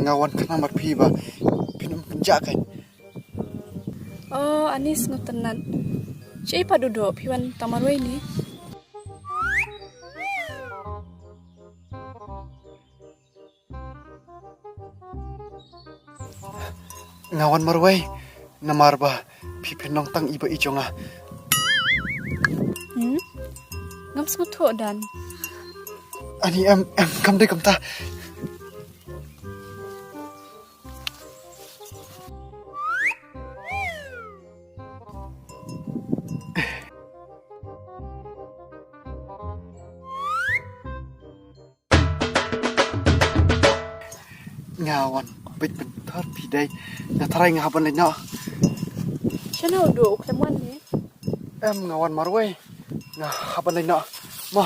ngawan kana mat phi ba pinum penjak kan. Oh, anis ngutenan. Cai padudo piwan tamaroi ni. Ngawan marwai namar ba phi penong tang iba ijonga. Ngam smutu dan. Ani em kam dai kam ta. Ngawan bit bentar pidai na tarai ngahaban lai no. Chana udo ketemuan ni. Em ngawan marwai ngahaban lai no. Ma